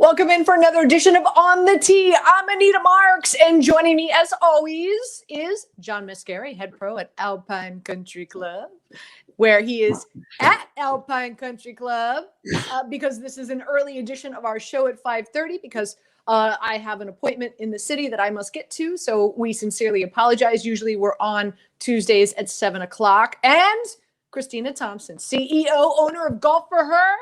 Welcome in for another edition of On the Tee. I'm Anita Marks, and joining me as always is John Mascari, head pro at Alpine Country Club, where he is at Alpine Country Club because this is an early edition of our show at 5:30 because I have an appointment in the city that I must get to. So we sincerely apologize. Usually we're on Tuesdays at 7 o'clock. And Christina Thompson, CEO, owner of Golf for Her,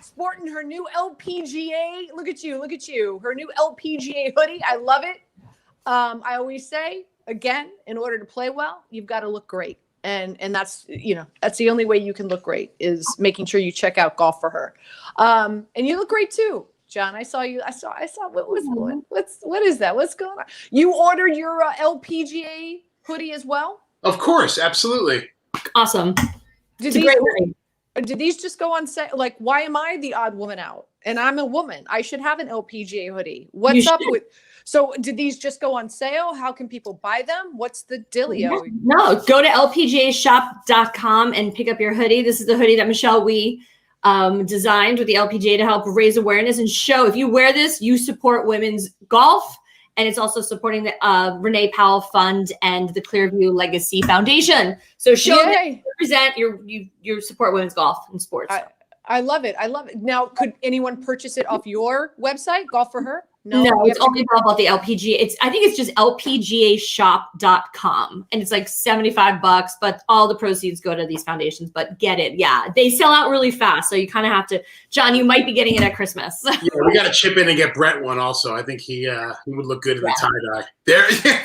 sporting her new LPGA. Look at you. Her new LPGA hoodie. I love it. I always say, again, in order to play well, you've got to look great. And that's, that's the only way you can look great is making sure you check out Golf for Her. And you look great too, John. I saw you. I saw what is that? What's going on? You ordered your LPGA hoodie as well? Of course. Absolutely. Awesome. Did these just go on sale? Like, why am I the odd woman out? And I'm a woman. I should have an LPGA hoodie. What's up with? So did these just go on sale? How can people buy them? What's the dealio? No, go to lpgashop.com and pick up your hoodie. This is the hoodie that Michelle designed with the LPGA to help raise awareness and show if you wear this, you support women's golf. And it's also supporting the Renee Powell Fund and the Clearview Legacy Foundation. So show that you represent your support women's golf and sports. I love it. Now, could anyone purchase it off your website, Golf for Her? No, it's only about the LPGA. I think it's just lpgashop.com. And it's like $75, but all the proceeds go to these foundations. But get it. Yeah. They sell out really fast. So you kind of have to, John, you might be getting it at Christmas. Yeah, we got to chip in and get Brett one also. I think he would look good in the tie-dye.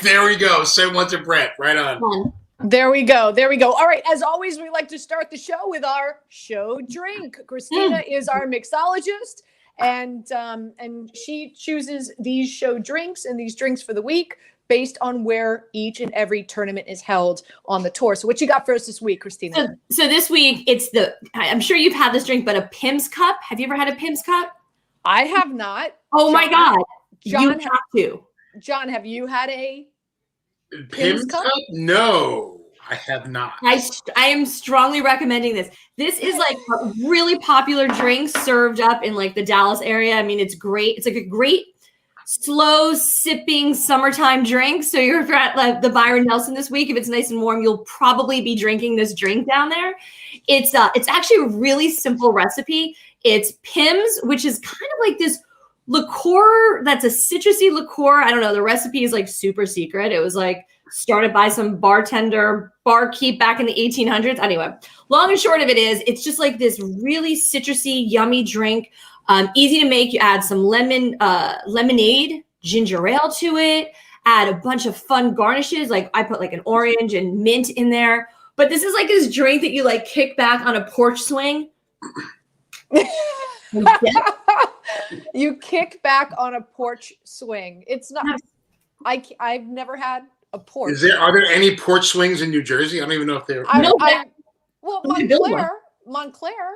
There we go. Send one to Brett. Right on. There we go. All right. As always, we like to start the show with our show drink. Christina is our mixologist. And she chooses these show drinks and these drinks for the week based on where each and every tournament is held on the tour. So what you got for us this week, Christina? So this week, I'm sure you've had this drink, but a Pim's Cup. Have you ever had a Pim's Cup? I have not. Oh, my God. You have to. John, have you had a Pim's Cup? No. I have not. I am strongly recommending this. This is like a really popular drink served up in like the Dallas area. I mean, it's great. It's like a great slow sipping summertime drink. So if you're at like the Byron Nelson this week, if it's nice and warm, you'll probably be drinking this drink down there. It's actually a really simple recipe. It's Pim's, which is kind of like this liqueur that's a citrusy liqueur. I don't know. The recipe is like super secret. It was like started by some barkeep back in the 1800s. Anyway, long and short of it is, it's just like this really citrusy, yummy drink. Easy to make. You add some lemonade, ginger ale to it. Add a bunch of fun garnishes. Like I put like an orange and mint in there. But this is like this drink that you like kick back on a porch swing. You kick back on a porch swing. It's not. I've never had a porch. Are there any porch swings in New Jersey? I don't even know if they're. Well, Montclair.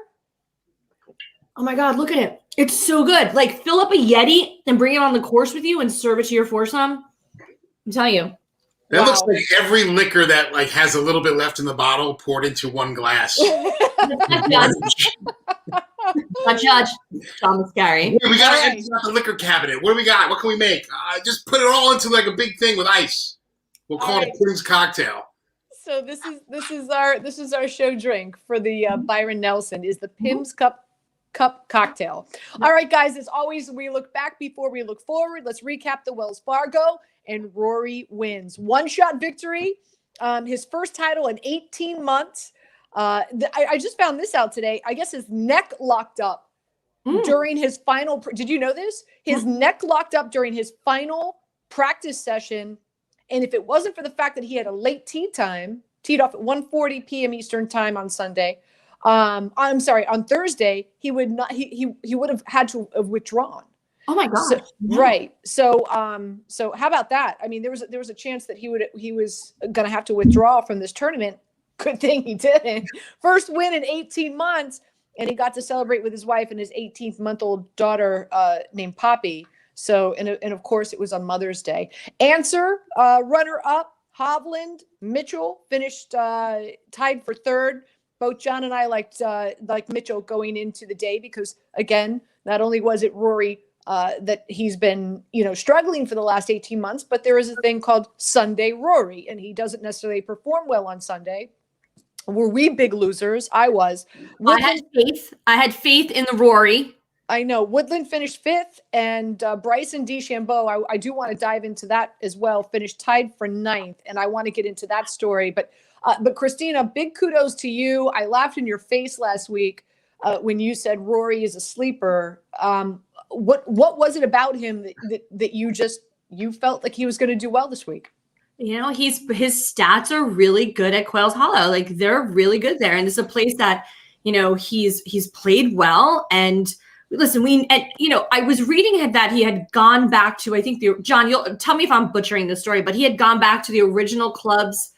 Oh my God, look at it. It's so good. Like fill up a Yeti and bring it on the course with you and serve it to your foursome. I'm telling you. That looks like every liquor that like has a little bit left in the bottle poured into one glass. Not judge. John Mascari. We got to empty out the liquor cabinet. What do we got? What can we make? Just put it all into like a big thing with ice. We'll call it a Pim's cocktail. So this is our show drink for the Byron Nelson is the Pim's Cup cocktail. All right, guys. As always, we look back before we look forward. Let's recap the Wells Fargo, and Rory wins. One-shot victory. His first title in 18 months. I just found this out today. I guess his neck locked up during his final. Did you know this? His neck locked up during his final practice session. And if it wasn't for the fact that he had a late tee time, teed off at 1:40 p.m. Eastern time on Sunday, on Thursday, he would not. He would have had to have withdrawn. Oh my God! So, right. So how about that? I mean, there was a chance that he was going to have to withdraw from this tournament. Good thing he didn't. First win in 18 months, and he got to celebrate with his wife and his 18-month-old daughter named Poppy. So, and of course, it was on Mother's Day. Answer, runner-up, Hovland, Mitchell finished tied for third. Both John and I liked Mitchell going into the day because, again, not only was it Rory that he's been, struggling for the last 18 months, but there is a thing called Sunday Rory, and he doesn't necessarily perform well on Sunday. Were we big losers? I was. I had faith. I had faith in the Rory. I know. Woodland finished 5th, and Bryson DeChambeau, I do want to dive into that as well, finished tied for 9th, and I want to get into that story. But Christina, big kudos to you. I laughed in your face last week when you said Rory is a sleeper. What was it about him that you felt like he was going to do well this week? His stats are really good at Quails Hollow. Like, they're really good there. And it's a place that, he's played well. And listen, I was reading that he had gone back to, I think John, you'll tell me if I'm butchering the story, but he had gone back to the original clubs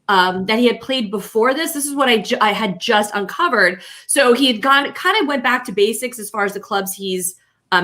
that he had played before this. This is what I had just uncovered. So he had kind of went back to basics as far as the clubs he's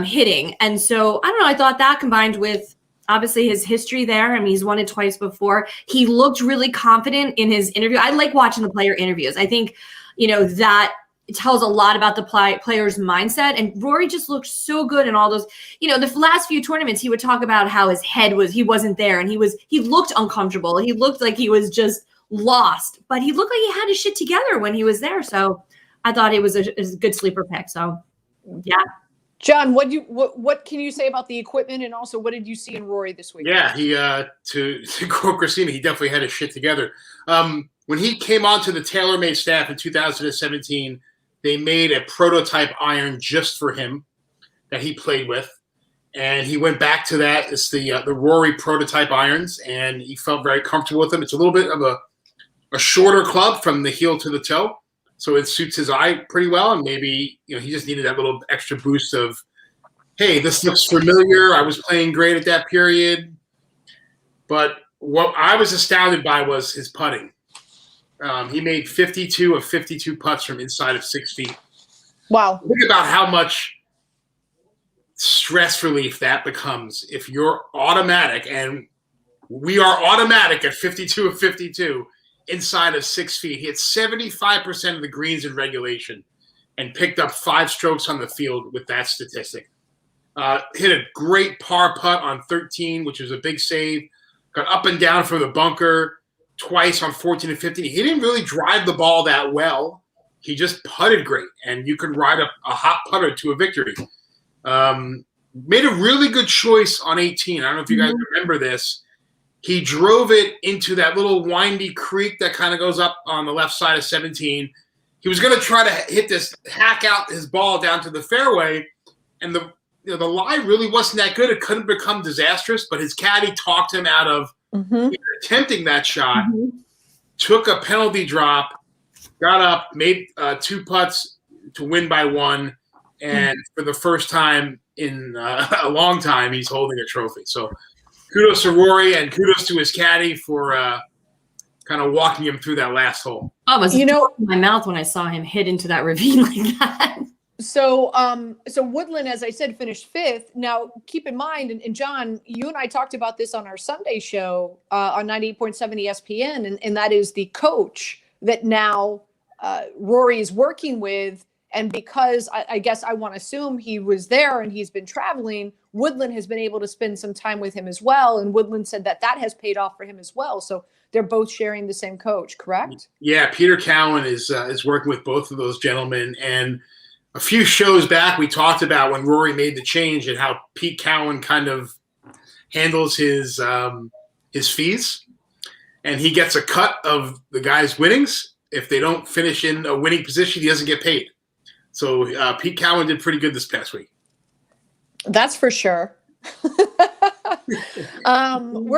hitting. And so, I don't know, I thought that combined with obviously his history there. I mean, he's won it twice before. He looked really confident in his interview. I like watching the player interviews. I think, that it tells a lot about the player's mindset. And Rory just looked so good in all those, the last few tournaments, he would talk about how his head he wasn't there. And he looked uncomfortable. He looked like he was just lost, but he looked like he had his shit together when he was there. So I thought it was a good sleeper pick. So yeah. John, what can you say about the equipment, and also what did you see in Rory this week? Yeah, he to quote Christina, he definitely had his shit together. When he came onto the TaylorMade staff in 2017, they made a prototype iron just for him that he played with, and he went back to that. It's the Rory prototype irons, and he felt very comfortable with them. It's a little bit of a shorter club from the heel to the toe. So it suits his eye pretty well, and maybe he just needed that little extra boost of, hey, this looks familiar. I was playing great at that period. But what I was astounded by was his putting. He made 52 of 52 putts from inside of 6 feet. Wow. Think about how much stress relief that becomes if you're automatic, and we are automatic at 52 of 52. Inside of 6 feet. He hit 75% of the greens in regulation and picked up 5 strokes on the field with that statistic. Hit a great par putt on 13, which was a big save. Got up and down from the bunker twice on 14 and 15. He didn't really drive the ball that well. He just putted great, and you could ride a hot putter to a victory. Made a really good choice on 18. I don't know if you guys remember this. He drove it into that little windy creek that kind of goes up on the left side of 17. He was going to try to hack out his ball down to the fairway, and the lie really wasn't that good. It couldn't become disastrous, but his caddy talked him out of attempting that shot. Took a penalty drop, got up, made 2 putts to win by 1, and for the first time in a long time, he's holding a trophy. So kudos to Rory, and kudos to his caddy for kind of walking him through that last hole. I was in my mouth when I saw him hit into that ravine like that. So Woodland, as I said, finished 5th. Now, keep in mind, and John, you and I talked about this on our Sunday show on 98.7 ESPN, and that is the coach that now Rory is working with. And because I guess I want to assume he was there and he's been traveling, Woodland has been able to spend some time with him as well. And Woodland said that has paid off for him as well. So they're both sharing the same coach, correct? Yeah, Peter Cowan is working with both of those gentlemen. And a few shows back, we talked about when Rory made the change and how Pete Cowan kind of handles his fees. And he gets a cut of the guy's winnings. If they don't finish in a winning position, he doesn't get paid. So Pete Cowan did pretty good this past week. That's for sure. We're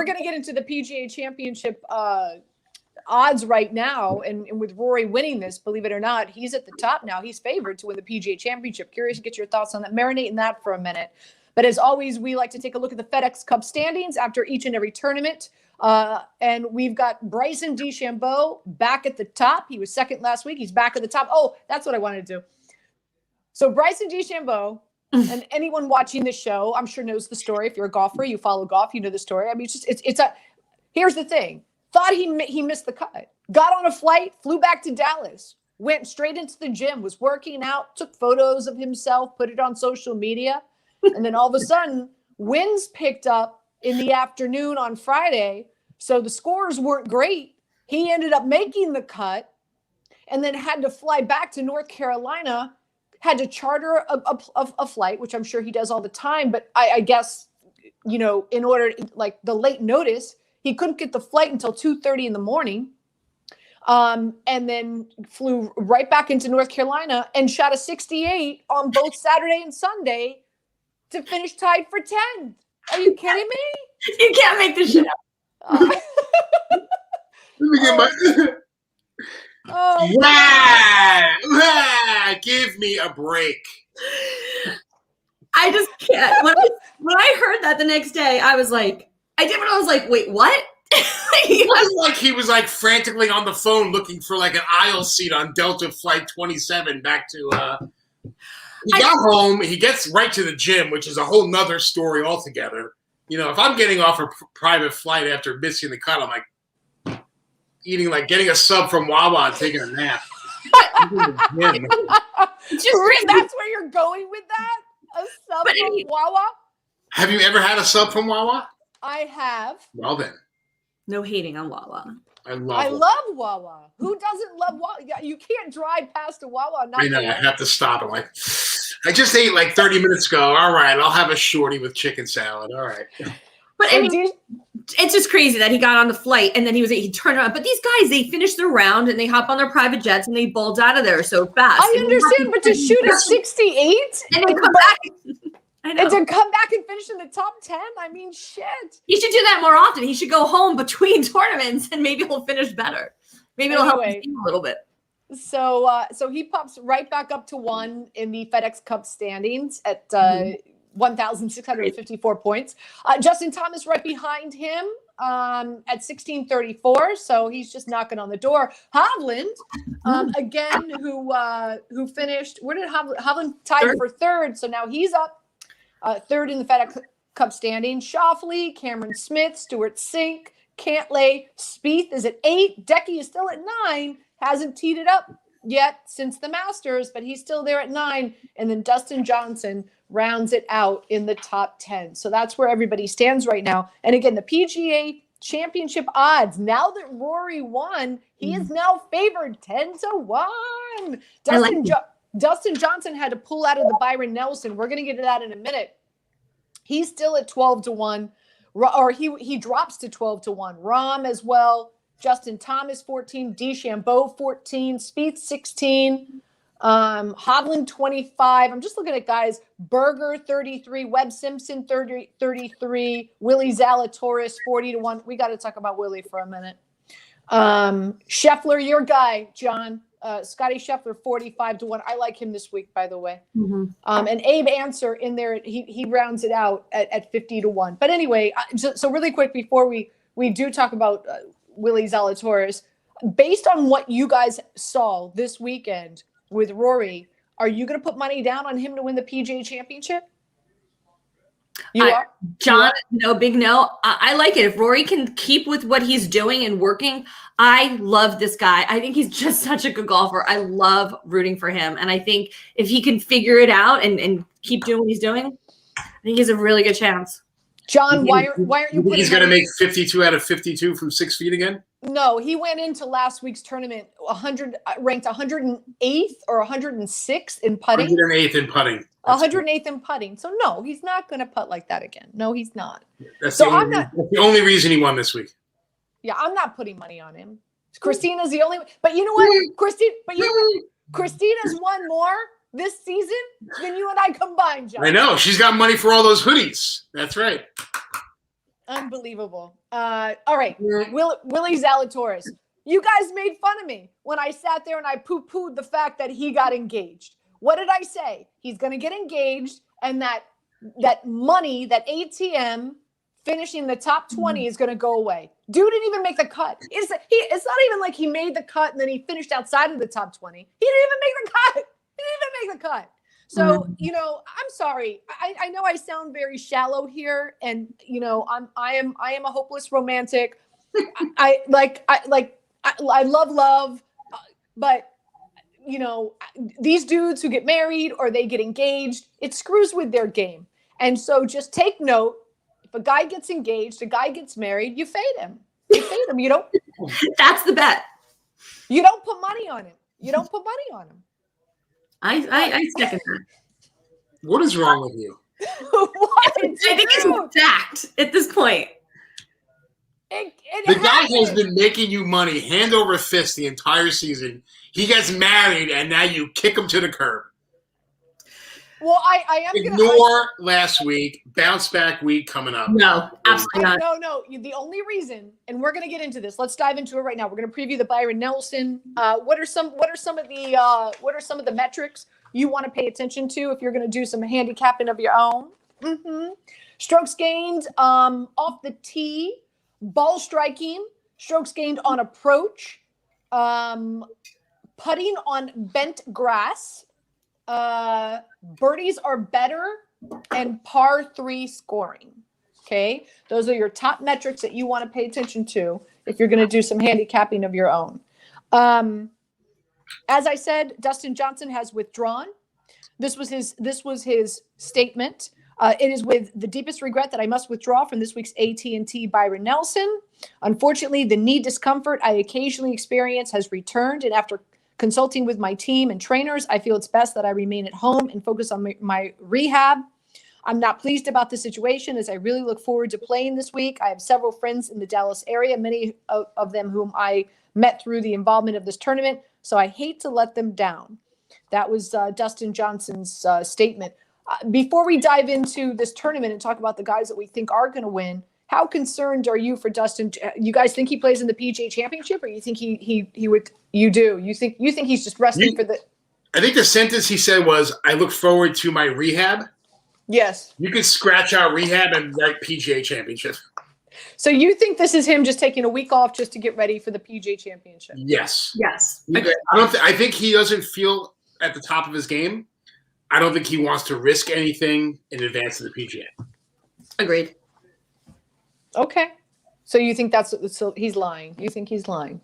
going to get into the PGA Championship odds right now. And with Rory winning this, believe it or not, he's at the top now. He's favored to win the PGA Championship. Curious to get your thoughts on that. Marinate in that for a minute. But as always, we like to take a look at the FedEx Cup standings after each and every tournament. And we've got Bryson DeChambeau back at the top. He was second last week. He's back at the top. Oh, that's what I wanted to do. So Bryson DeChambeau, and anyone watching this show, I'm sure knows the story. If you're a golfer, you follow golf, you know the story. I mean, here's the thing. Thought he missed the cut. Got on a flight, flew back to Dallas, went straight into the gym, was working out, took photos of himself, put it on social media. And then all of a sudden, winds picked up in the afternoon on Friday. So the scores weren't great. He ended up making the cut and then had to fly back to North Carolina, had to charter a flight, which I'm sure he does all the time. But I guess, you know, in order, like the late notice, he couldn't get the flight until 2:30 in the morning. And then flew right back into North Carolina and shot a 68 on both Saturday and Sunday to finish tied for 10th. Are you kidding me? You can't make this shit up. Let me get my. Give me a break. I just can't. When I heard that the next day, I was like, wait, what? It wasn't like he was like frantically on the phone looking for like an aisle seat on Delta Flight 27 back to. He got home. He gets right to the gym, which is a whole nother story altogether. You know, if I'm getting off a private flight after missing the cut, I'm like getting a sub from Wawa and taking a nap. That's where you're going with that? A sub from Wawa? Have you ever had a sub from Wawa? I have. Well then. No hating on Wawa. I love Wawa. Who doesn't love Wawa? You can't drive past a Wawa. I know. I have to stop. I'm like, I just ate like 30 minutes ago. All right, I'll have a shorty with chicken salad. All right. But I mean, it's just crazy that he got on the flight and then he turned around. But these guys, they finish their round and they hop on their private jets and they bolt out of there so fast. I understand, but to shoot a 68 and then come back. And to come back and finish in the top 10, I mean, shit. He should do that more often. He should go home between tournaments and maybe he'll finish better. Maybe it'll help his team a little bit. So he pops right back up to 1 in the FedEx Cup standings at 1,654 points. Justin Thomas right behind him at 1,634. So he's just knocking on the door. Hovland, again, who finished, where did Hovland tied for 3rd? So now he's up 3rd in the FedEx Cup standing. Shoffley, Cameron Smith, Stuart Sink, Cantlay, Spieth is at 8. Decky is still at 9. Hasn't teed it up yet since the Masters, but he's still there at 9. And then Dustin Johnson rounds it out in the top 10. So that's where everybody stands right now. And again, the PGA Championship odds, now that Rory won, he is now favored 10-1. Dustin Johnson had to pull out of the Byron Nelson. We're going to get to that in a minute. He's still at 12-1, or he drops to 12-1. Rahm as well. Justin Thomas 14, DeChambeau 14, Spieth 16, Hovland 25. I'm just looking at guys. Berger 33, Webb Simpson 33, Willie Zalatoris 40-1. We got to talk about Willie for a minute. Scheffler, your guy, John. Scotty Scheffler 45-1. I like him this week, by the way. Mm-hmm. And Abe Answer in there, he rounds it out at 50-1. But anyway, so really quick before we do talk about Willie Zalatoris, based on what you guys saw this weekend with Rory, are you going to put money down on him to win the PGA Championship? You are? John, no, big no. I like it. If Rory can keep with what he's doing and working, I love this guy. I think he's just such a good golfer. I love rooting for him. And I think if he can figure it out and keep doing what he's doing, I think he has a really good chance. John, why aren't you putting he's going to make 52 out of 52 from 6 feet again? No, he went into last week's tournament ranked 108th or 106th in putting. 108th in putting. 108th in putting. So no, he's not going to putt like that again. No, he's not. That's the only reason he won this week. Yeah, I'm not putting money on him. Christina's the only. But you know what, Christina's won more this season than you and I combined, John. I know. She's got money for all those hoodies. That's right. Unbelievable. All right. Willie Zalatoris. You guys made fun of me when I sat there and I poo-pooed the fact that he got engaged. What did I say? He's going to get engaged, and that money, that ATM finishing the top 20 is going to go away. Dude didn't even make the cut. It's not even like he made the cut and then he finished outside of the top 20. He didn't even make the cut. So, I'm sorry. I know I sound very shallow here, and I am a hopeless romantic. I love, but these dudes who get married or they get engaged, it screws with their game. And so just take note. If a guy gets engaged, a guy gets married, you fade him. You fade him. You don't. That's the bet. You don't put money on him. You don't put money on him. I second that. What is wrong with you? What? I think it's fact at this point. The guy has been making you money hand over fist the entire season. He gets married, and now you kick him to the curb. Well, I am Ignore last week. Bounce back week coming up. No, absolutely not. No. The only reason, and we're going to get into this. Let's dive into it right now. We're going to preview the Byron Nelson. What are some of the metrics you want to pay attention to if you're going to do some handicapping of your own? Strokes gained off the tee, ball striking, strokes gained on approach, putting on bent grass. Birdies are better, and par 3 scoring. Okay, those are your top metrics that you want to pay attention to if you're going to do some handicapping of your own. As I said, Dustin Johnson has withdrawn. This was his statement. It is with the deepest regret that I must withdraw from this week's AT&T Byron Nelson. Unfortunately, the knee discomfort I occasionally experience has returned, and after consulting with my team and trainers, I feel it's best that I remain at home and focus on my rehab. I'm not pleased about the situation as I really look forward to playing this week. I have several friends in the Dallas area, many of them whom I met through the involvement of this tournament, so I hate to let them down. That was Dustin Johnson's statement. Before we dive into this tournament and talk about the guys that we think are going to win, how concerned are you for Dustin? You guys think he plays in the PGA Championship, or you think he would? You do. You think he's just resting for the? I think the sentence he said was, "I look forward to my rehab." Yes. You could scratch out rehab and write PGA Championship. So you think this is him just taking a week off just to get ready for the PGA Championship? Yes. I think he doesn't feel at the top of his game. I don't think he wants to risk anything in advance of the PGA. Agreed. Okay. So you think he's lying? You think he's lying?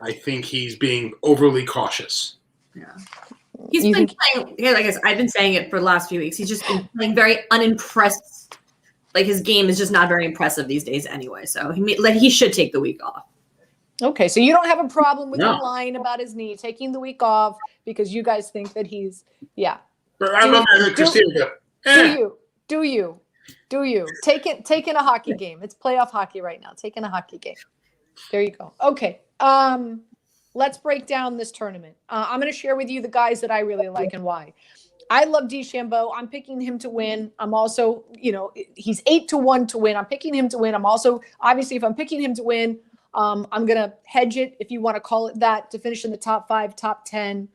I think he's being overly cautious. Yeah. He's been playing, like I've been saying it for the last few weeks. He's just been playing very unimpressed. Like his game is just not very impressive these days anyway. So he should take the week off. Okay. So you don't have a problem with him lying about his knee, taking the week off because you guys think that he's, yeah. But I love Christina. Do you? Taking a hockey game. It's playoff hockey right now. Taking a hockey game. There you go. Okay. Let's break down this tournament. I'm going to share with you the guys that I really like and why. I love DeChambeau. I'm picking him to win. I'm also, he's 8-1 to win. I'm picking him to win. I'm also, obviously, if I'm picking him to win, I'm going to hedge it, if you want to call it that, to finish in the top 5, top 10.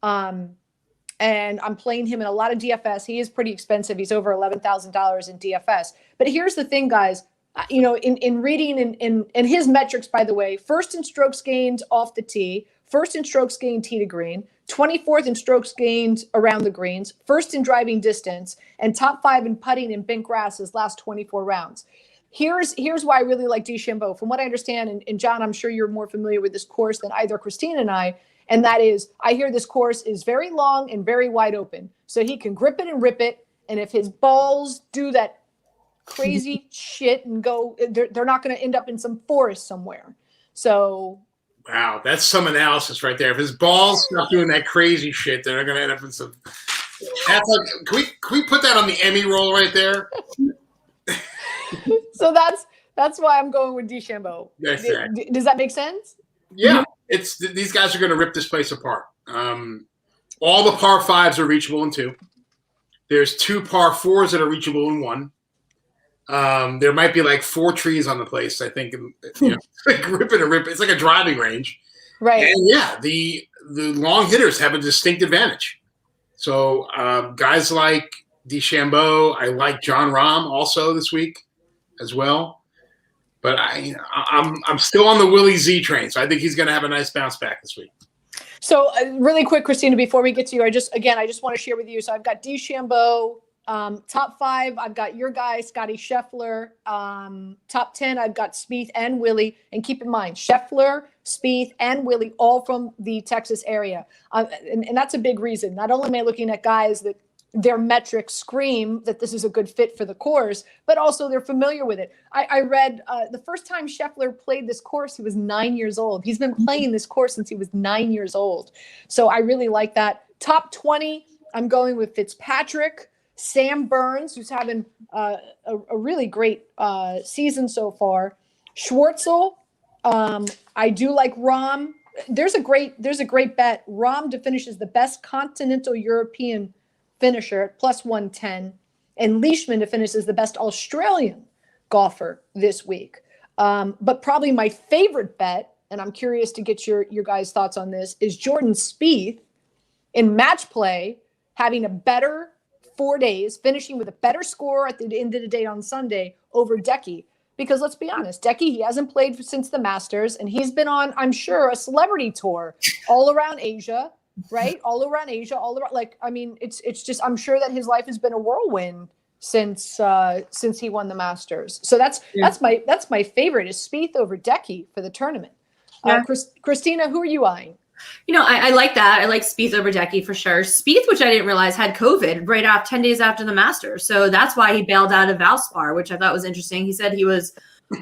And I'm playing him in a lot of DFS. He is pretty expensive. He's over $11,000 in DFS. But here's the thing, guys. In reading in his metrics, by the way, first in strokes gained off the tee, first in strokes gained tee to green, 24th in strokes gained around the greens, first in driving distance, and top 5 in putting in bent grass his last 24 rounds. Here's why I really like DeChambeau. From what I understand, and John, I'm sure you're more familiar with this course than either Christina and I, and that is, I hear this course is very long and very wide open. So he can grip it and rip it. And if his balls do that crazy shit and go, they're not going to end up in some forest somewhere. So. Wow, that's some analysis right there. If his balls stop doing that crazy shit, they're going to end up in some. That's like, can we put that on the Emmy roll right there? So that's why I'm going with DeChambeau. Does that make sense? Yeah, these guys are going to rip this place apart. All the par 5s are reachable in 2. There's 2 par 4s that are reachable in 1. There might be like 4 trees on the place, I think. Like rip it and rip it. It's like a driving range. Right. And yeah, the long hitters have a distinct advantage. So guys like DeChambeau, I like John Rahm also this week as well. But I'm still on the Willie Z train, so I think he's going to have a nice bounce back this week. So really quick, Christina, before we get to you, I just want to share with you. So I've got DeChambeau, top 5. I've got your guy, Scotty Scheffler. Top 10, I've got Spieth and Willie. And keep in mind, Scheffler, Spieth, and Willie, all from the Texas area. And that's a big reason. Not only am I looking at guys that their metrics scream that this is a good fit for the course, but also they're familiar with it. I read the first time Scheffler played this course, he was 9 years old. He's been playing this course since he was 9 years old. So I really like that. Top 20, I'm going with Fitzpatrick, Sam Burns, who's having a really great season so far. Schwartzel, I do like Rahm. There's a great bet. Rahm to finish as the best continental European finisher at plus 110, and Leishman to finish as the best Australian golfer this week. But probably my favorite bet, and I'm curious to get your guys' thoughts on this, is Jordan Spieth in match play, having a better 4 days, finishing with a better score at the end of the day on Sunday over Decky. Because let's be honest, Decky, he hasn't played since the Masters, and he's been on, I'm sure, a celebrity tour all around Asia, right? All around Asia, all around. Like, I mean, it's just, I'm sure that his life has been a whirlwind since he won the Masters. So that's my favorite is Spieth over Decky for the tournament. Yeah. Christina, who are you eyeing? You know, I like that. I like Spieth over Decky for sure. Spieth, which I didn't realize had COVID right off 10 days after the Masters. So that's why he bailed out of Valspar, which I thought was interesting. He said he was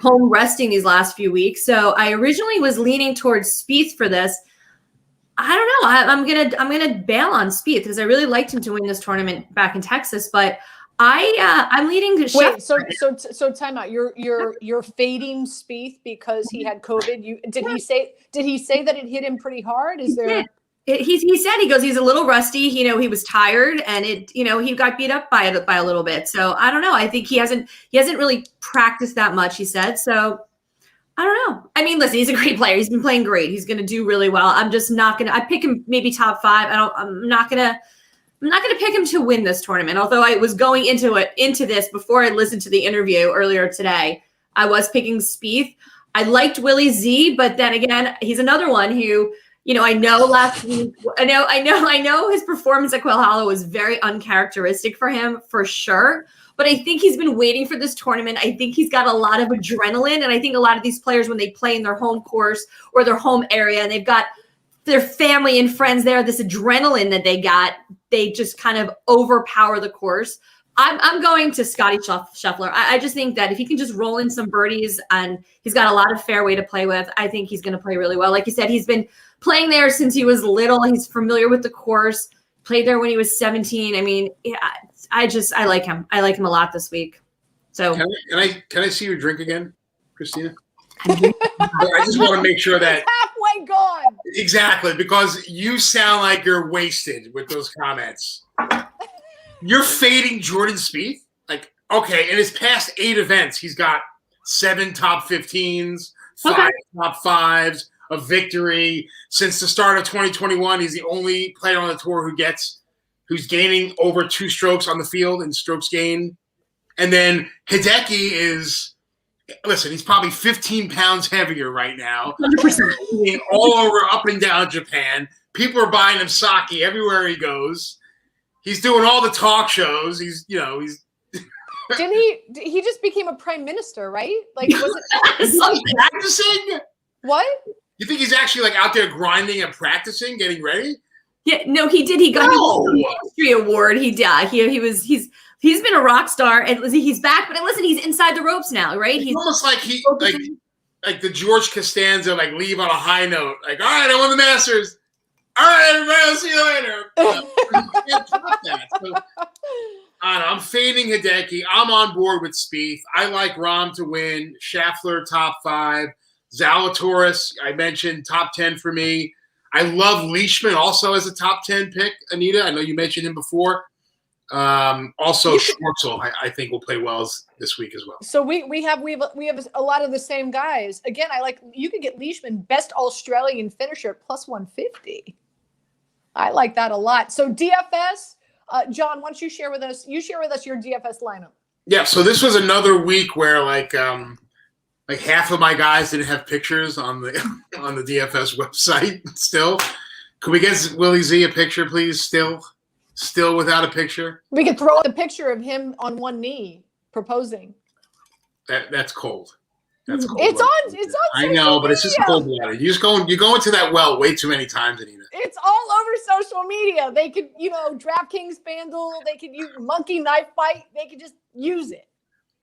home resting these last few weeks. So I originally was leaning towards Spieth for this. I don't know. I'm gonna bail on Spieth because I really liked him to win this tournament back in Texas, but I'm leading to Wait, so time out. You're fading Spieth because he had COVID. Did he say that it hit him pretty hard? Is there? He said he's a little rusty. You know, he was tired and he got beat up by a little bit. So I don't know. I think he hasn't really practiced that much. He said so. I don't know. I mean, listen, he's a great player. He's been playing great. He's going to do really well. I'm just not gonna. I pick him maybe top 5. I'm not gonna pick him to win this tournament. Although I was going into this before I listened to the interview earlier today, I was picking Spieth. I liked Willie Z, but then again, he's another one who, I know last week, I know his performance at Quail Hollow was very uncharacteristic for him for sure. But I think he's been waiting for this tournament. I think he's got a lot of adrenaline, and I think a lot of these players, when they play in their home course or their home area, and they've got their family and friends there, this adrenaline that they just kind of overpower the course. I'm going to Scotty Scheffler. I just think that if he can just roll in some birdies and he's got a lot of fairway to play with, I think he's going to play really well. Like you said, he's been playing there since he was little. He's familiar with the course, played there when he was 17. I mean, yeah, I like him. I like him a lot this week. So can I see your drink again, Christina? I just want to make sure that halfway gone. Exactly, because you sound like you're wasted with those comments. You're fading Jordan Spieth? Like, okay, in his past 8 events, he's got 7 top 15s, 5 top 5s, a victory. Since the start of 2021, he's the only player on the tour who's gaining over 2 strokes on the field in strokes gained. And then Hideki he's probably 15 pounds heavier right now. 100%. All over, up and down Japan. People are buying him sake everywhere he goes. He's doing all the talk shows. He's Didn't he just became a prime minister, right? Like, was it practicing? What? You think he's actually like out there grinding and practicing, getting ready? Yeah, no, he did. He got a ministry award. He did. He's been a rock star, and he's back. But listen, he's inside the ropes now, right? He's almost like like the George Costanza, like leave on a high note. Like, all right, I won the Masters. All right, everybody, I'll see you later. You can't top that. So, I don't know, I'm fading Hideki. I'm on board with Spieth. I like Rahm to win. Scheffler top 5. Zalatoris, I mentioned top 10 for me. I love Leishman also as a top 10 pick. Anita, I know you mentioned him before. Also Schwartzel, I think will play well this week as well. So we have a lot of the same guys. Again, you could get Leishman best Australian finisher at plus 150. I like that a lot. So DFS, John, why don't you share with us your DFS lineup? Yeah, so this was another week where like half of my guys didn't have pictures on the DFS website. Still, could we get Willie Z a picture, please? Still without a picture. We could throw the picture of him on one knee proposing. That's cold. That's cold. It's on I know, but it's just media. cold water. You go into that well way too many times, Anita. It's all over social media. They could, DraftKings, FanDuel, they could use Monkey Knife Fight. They could just use it.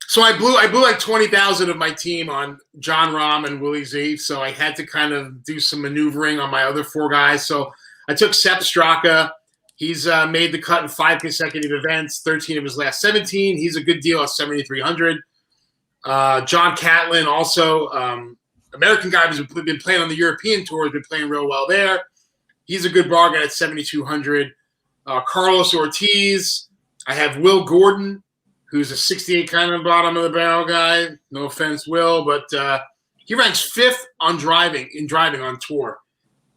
So I blew like 20,000 of my team on John Rahm and Willie Z. So I had to kind of do some maneuvering on my other 4 guys. So I took Sepp Straka. He's made the cut in 5 consecutive events, 13 of his last 17. He's a good deal at 7,300. John Catlin, also American guy who's been playing on the European tour, has been playing real well there. He's a good bargain at 7,200. Carlos Ortiz. I have Will Gordon, who's a 68 kind of bottom of the barrel guy. No offense, Will, but he ranks 5th on driving on tour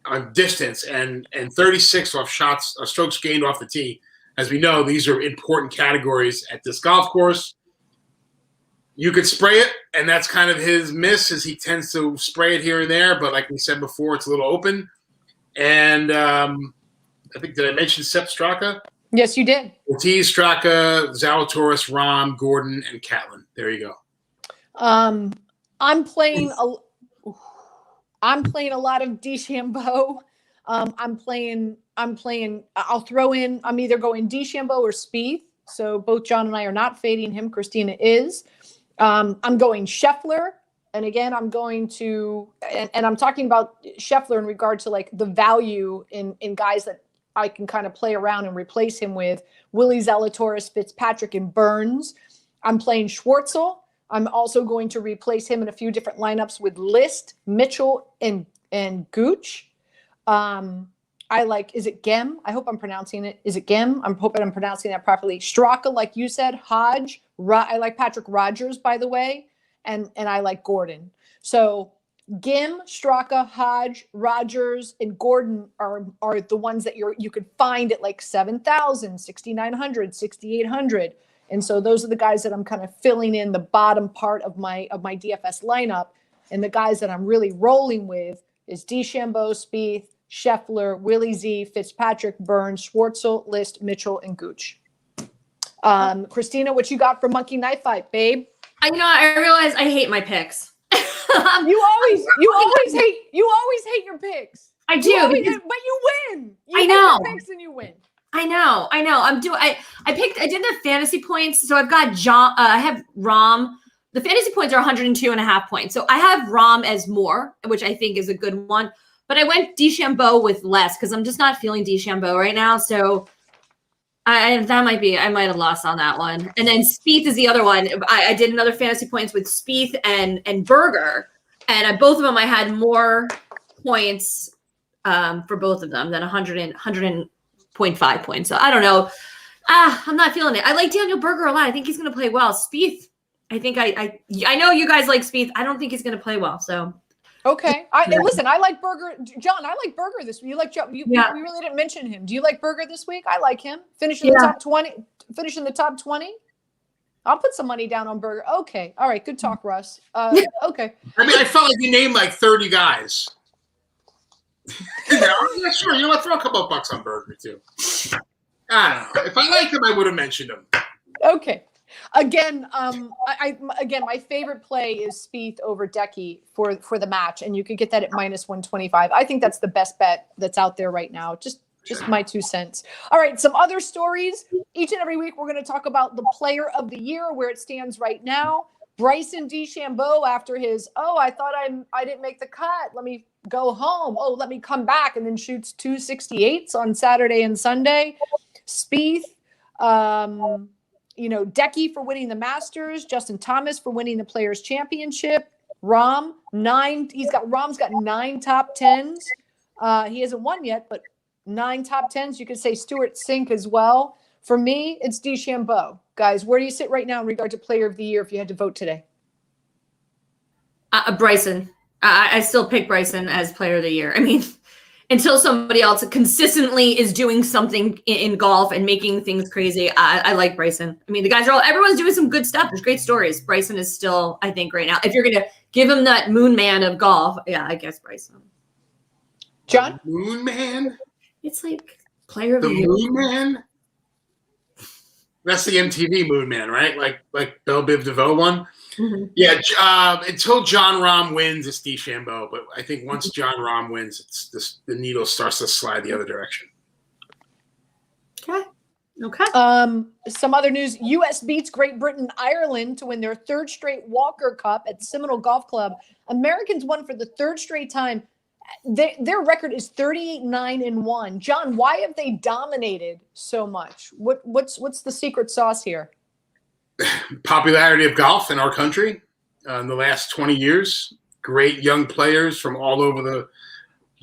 on distance and 36 off shots, strokes gained off the tee. As we know, these are important categories at this golf course. You could spray it, and that's kind of his miss, as he tends to spray it here and there. But like we said before, it's a little open. And I think, did I mention Sepp Straka? Yes, you did. Ortiz, Straka, Zalatoris, Rahm, Gordon, and Catlin. There you go. I'm playing a lot of DeChambeau. I'll throw in, I'm either going DeChambeau or Spieth. So both John and I are not fading him. Christina is. I'm going Scheffler. And again, I'm going to, and I'm talking about Scheffler in regard to like the value in guys that I can kind of play around and replace him with. Willie Zalatoris, Fitzpatrick, and Burns. I'm playing Schwartzel. I'm also going to replace him in a few different lineups with List, Mitchell, and Gooch. I like, is it Gem? I hope I'm pronouncing it. Is it Gem? I'm hoping I'm pronouncing that properly. Straka, like you said, Hodge. I like Patrick Rogers, by the way, and I like Gordon. So Gim, Straka, Hodge, Rogers, and Gordon are the ones that you could find at like 7,000, 6,900, 6,800. And so those are the guys that I'm kind of filling in the bottom part of my DFS lineup. And the guys that I'm really rolling with is DeChambeau, Spieth, Scheffler, Willie Z, Fitzpatrick, Burns, Schwartzel, List, Mitchell, and Gooch. Christina, what you got for Monkey Knife Fight, babe? I realize I hate my picks. You always hate your picks. I do, but you win. I know. Hate your picks and you win. I know. I did the fantasy points. So I've got John. I have Rahm. The fantasy points are 102.5 points. So I have Rahm as more, which I think is a good one. But I went DeChambeau with less because I'm just not feeling DeChambeau right now. So I might have lost on that one. And then Spieth is the other one. I did another fantasy points with Spieth and Berger, and both of them I had more points for both of them than 100.5 points. So I don't know. I'm not feeling it. I like Daniel Berger a lot. I think he's going to play well. Spieth, I think I know you guys like Spieth. I don't think he's going to play well. So. Okay. Listen, I like Berger. John, I like Berger this week. You like Joe? We really didn't mention him. Do you like Berger this week? I like him. Finishing the top 20. Finishing the top 20. I'll put some money down on Berger. Okay. All right. Good talk, Russ. Okay. I mean, I felt like you named like 30 guys. Yeah, sure. You know what? Throw a couple of bucks on Berger too. I don't know. If I liked him, I would have mentioned him. Okay. Again, my favorite play is Spieth over Decky for the match, and you could get that at -125. I think that's the best bet that's out there right now. Just my 2 cents. All right, some other stories. Each and every week, we're going to talk about the player of the year, where it stands right now. Bryson DeChambeau, after his, I thought I didn't make the cut. Let me go home. Let me come back, and then shoots 268s on Saturday and Sunday. Spieth. Decky for winning the Masters, Justin Thomas for winning the Players Championship, Rahm's got 9 top 10s. He hasn't won yet, but 9 top 10s. You could say Stuart Sink as well. For me, it's DeChambeau. Guys, where do you sit right now in regard to Player of the Year if you had to vote today? Bryson. I still pick Bryson as Player of the Year. I mean, until somebody else consistently is doing something in golf and making things crazy, I like Bryson. I mean, everyone's doing some good stuff. There's great stories. Bryson is still, I think, right now. If you're going to give him that moon man of golf, yeah, I guess Bryson. John? Moon man? It's like Player of the Year. Moon man? That's the MTV Moon Man, right? Like Belle Biv DeVoe one? Yeah, until John Rahm wins, it's DeChambeau. But I think once John Rahm wins, the needle starts to slide the other direction. Okay. Some other news: U.S. beats Great Britain, Ireland to win their third straight Walker Cup at Seminole Golf Club. Americans won for the third straight time. Their record is 38-9-1. John, why have they dominated so much? What's the secret sauce here? Popularity of golf in our country in the last 20 years. Great young players from all over the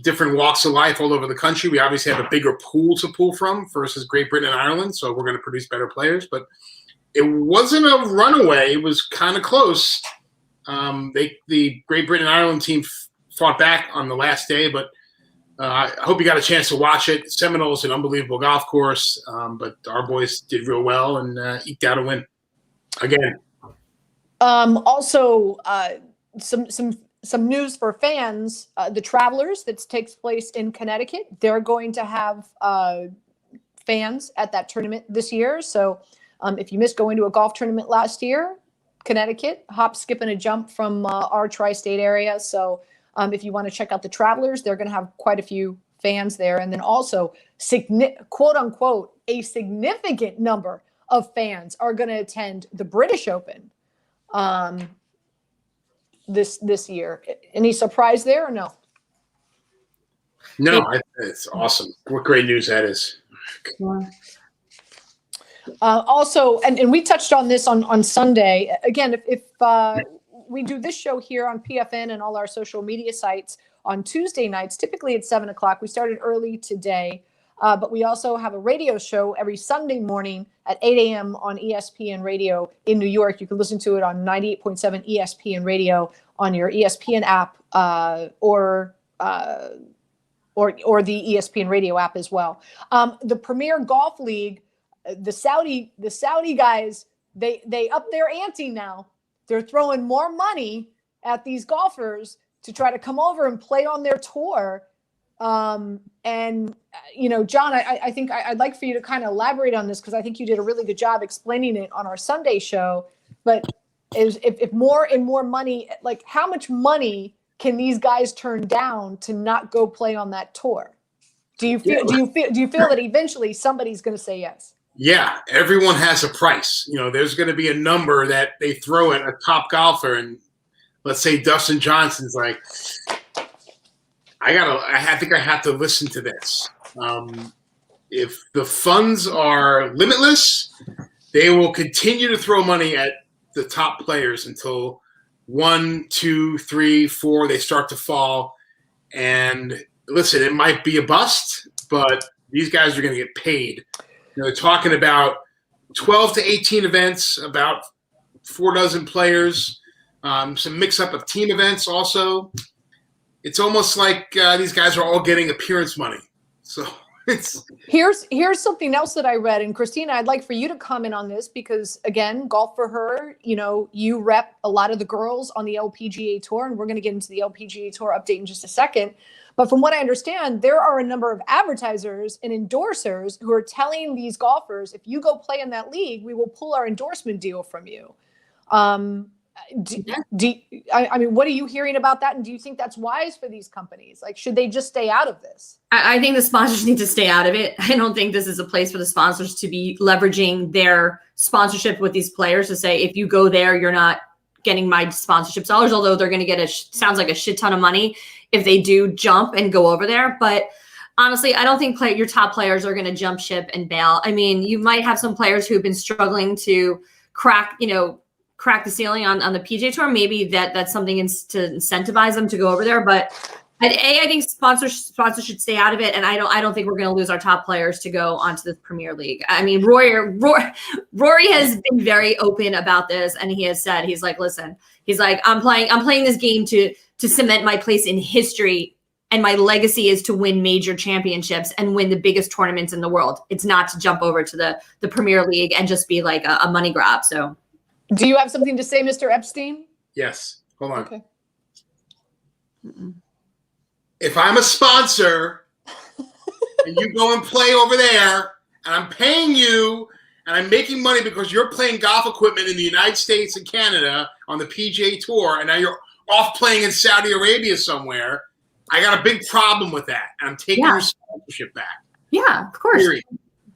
different walks of life all over the country. We obviously have a bigger pool to pull from versus Great Britain and Ireland, so we're going to produce better players. But it wasn't a runaway. It was kind of close. The Great Britain and Ireland team fought back on the last day, but I hope you got a chance to watch it. Seminole's an unbelievable golf course, but our boys did real well and eked out a win again. Also, some news for fans. The Travelers that takes place in Connecticut, they're going to have fans at that tournament this year. So if you missed going to a golf tournament last year, Connecticut, hop, skip, and a jump from our tri-state area. So if you want to check out the Travelers, they're going to have quite a few fans there. And then also, quote unquote, a significant number of fans are going to attend the British Open this year. Any surprise there or no? No, it's awesome. What great news that is. Also, and we touched on this on Sunday. Again, if we do this show here on PFN and all our social media sites on Tuesday nights, typically at 7 o'clock. We started early today, but we also have a radio show every Sunday morning at 8 a.m. on ESPN Radio in New York. You can listen to it on 98.7 ESPN Radio on your ESPN app or the ESPN Radio app as well. The Premier Golf League, the Saudi guys, they up their ante now. They're throwing more money at these golfers to try to come over and play on their tour. John, I think I'd like for you to kind of elaborate on this because I think you did a really good job explaining it on our Sunday show. But if more and more money, like how much money can these guys turn down to not go play on that tour? Do you feel that eventually somebody's going to say yes? Yeah, everyone has a price. There's going to be a number that they throw at a top golfer, and let's say Dustin Johnson's like, I think I have to listen to this. If the funds are limitless, they will continue to throw money at the top players until 1, 2, 3, 4, they start to fall. And listen, it might be a bust, but these guys are going to get paid. They're talking about 12 to 18 events, about 4 dozen players, some mix-up of team events also. It's almost like these guys are all getting appearance money. So here's something else that I read, and Christina, I'd like for you to comment on this because again, golf for her. You rep a lot of the girls on the LPGA Tour, and we're going to get into the LPGA Tour update in just a second. But from what I understand, there are a number of advertisers and endorsers who are telling these golfers, if you go play in that league, we will pull our endorsement deal from you. What are you hearing about that? And do you think that's wise for these companies? Like, should they just stay out of this? I think the sponsors need to stay out of it. I don't think this is a place for the sponsors to be leveraging their sponsorship with these players to say, if you go there, you're not getting my sponsorship dollars, although they're going to get sounds like a shit ton of money if they do jump and go over there. But honestly, I don't think your top players are going to jump ship and bail. I mean, you might have some players who've been struggling to crack the ceiling on the PGA Tour. Maybe that's something to incentivize them to go over there. But I think sponsors should stay out of it, and I don't think we're going to lose our top players to go onto the Premier League. I mean, Rory has been very open about this, and he has said listen, I'm playing this game to cement my place in history, and my legacy is to win major championships and win the biggest tournaments in the world. It's not to jump over to the Premier League and just be like a money grab. So, do you have something to say, Mr. Epstein? Yes. Hold on. Okay. If I'm a sponsor and you go and play over there and I'm paying you and I'm making money because you're playing golf equipment in the United States and Canada on the PGA Tour, and now you're off playing in Saudi Arabia somewhere, I got a big problem with that. And I'm taking your sponsorship back. Yeah, of course.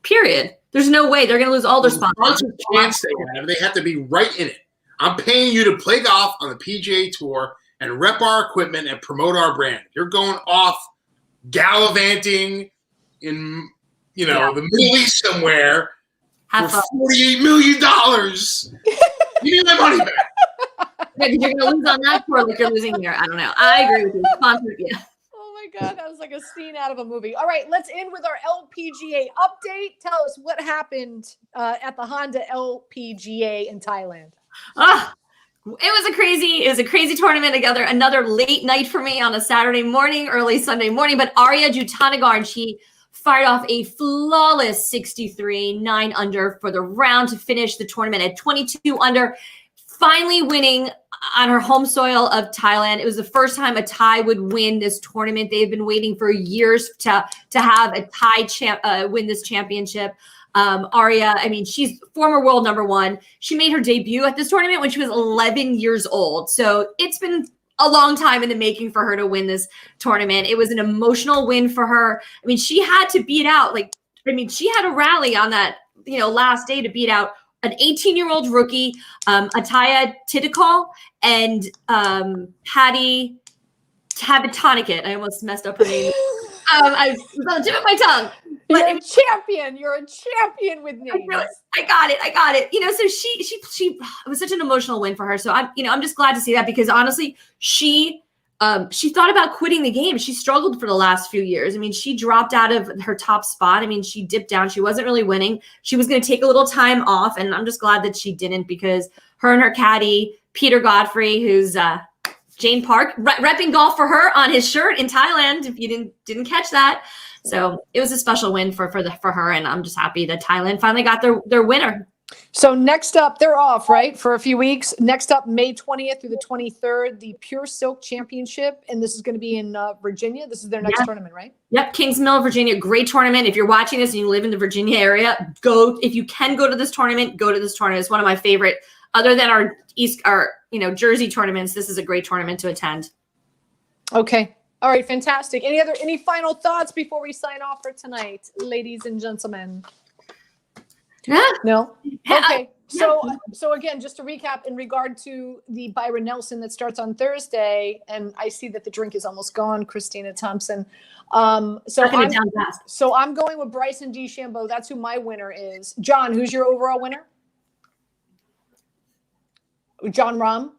Period. There's no way they're going to lose all their sponsors. Chance they have to be right in it. I'm paying you to play golf on the PGA Tour and rep our equipment and promote our brand. You're going off gallivanting in, the Middle East somewhere for $48 million. Give me my money back. Yeah, because you're going to lose on that tour like you're losing here. I don't know. I agree with you. Sponsored, yeah. Oh my God, that was like a scene out of a movie. All right, let's end with our LPGA update. Tell us what happened at the Honda LPGA in Thailand. It was a crazy tournament together. Another late night for me on a Saturday morning, early Sunday morning. But Arya Jutanagarn, she fired off a flawless 63, 9 under for the round to finish the tournament at 22 under, finally winning on her home soil of Thailand. It was the first time a Thai would win this tournament. They've been waiting for years to have a Thai win this championship. Arya, I mean, she's former world number 1. She made her debut at this tournament when she was 11 years old. So it's been a long time in the making for her to win this tournament. It was an emotional win for her. I mean, she had to beat out, she had a rally on that, last day to beat out an 18-year-old rookie, Ataya Tidikal, and Hattie Tabatanikit. I almost messed up her name. I was on the tip of my tongue. You're a champion. You're a champion with names. I got it. So she it was such an emotional win for her. So I'm just glad to see that, because honestly, she thought about quitting the game. She struggled for the last few years. I mean, she dropped out of her top spot. I mean, she dipped down. She wasn't really winning. She was going to take a little time off, and I'm just glad that she didn't, because her and her caddy, Peter Godfrey, who's Jane Park, repping golf for her on his shirt in Thailand, if you didn't catch that. So it was a special win for her, and I'm just happy that Thailand finally got their winner. So next up, they're off, right, for a few weeks. Next up, May 20th through the 23rd, the Pure Silk Championship, and this is going to be in Virginia. This is their next tournament, right? Yep, Kings Mill, Virginia. Great tournament. If you're watching this and you live in the Virginia area, if you can go to this tournament, go to this tournament. It's one of my favorite. Other than our Jersey tournaments, this is a great tournament to attend. Okay. All right, fantastic. Any final thoughts before we sign off for tonight, ladies and gentlemen? Yeah. No? Okay. So again, just to recap in regard to the Byron Nelson that starts on Thursday, and I see that the drink is almost gone, Christina Thompson. So I'm going with Bryson DeChambeau. That's who my winner is. John, who's your overall winner? John Rahm.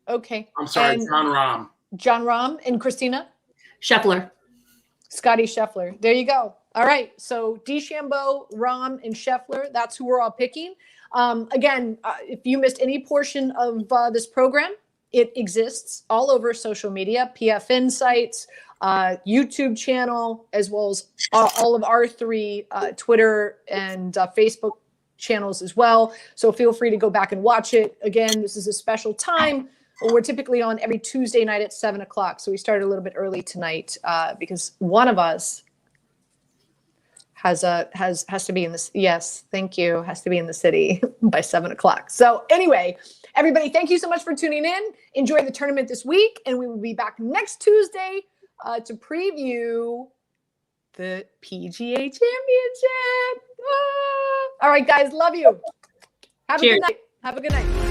Okay. I'm sorry, John Rahm. John Rahm and Christina? Scheffler. Scotty Scheffler. There you go. All right. So DeChambeau, Rahm, and Scheffler. That's who we're all picking. Again, if you missed any portion of this program, it exists all over social media, PF Insights, YouTube channel, as well as all of our 3 Twitter and Facebook channels as well. So feel free to go back and watch it. Again, this is a special time. We're typically on every Tuesday night at 7 o'clock. So we started a little bit early tonight because one of us has to be in this. Yes, thank you. Has to be in the city by 7 o'clock. So anyway, everybody, thank you so much for tuning in. Enjoy the tournament this week, and we will be back next Tuesday to preview the PGA Championship. All right, guys, love you. Have a good night. Have a good night.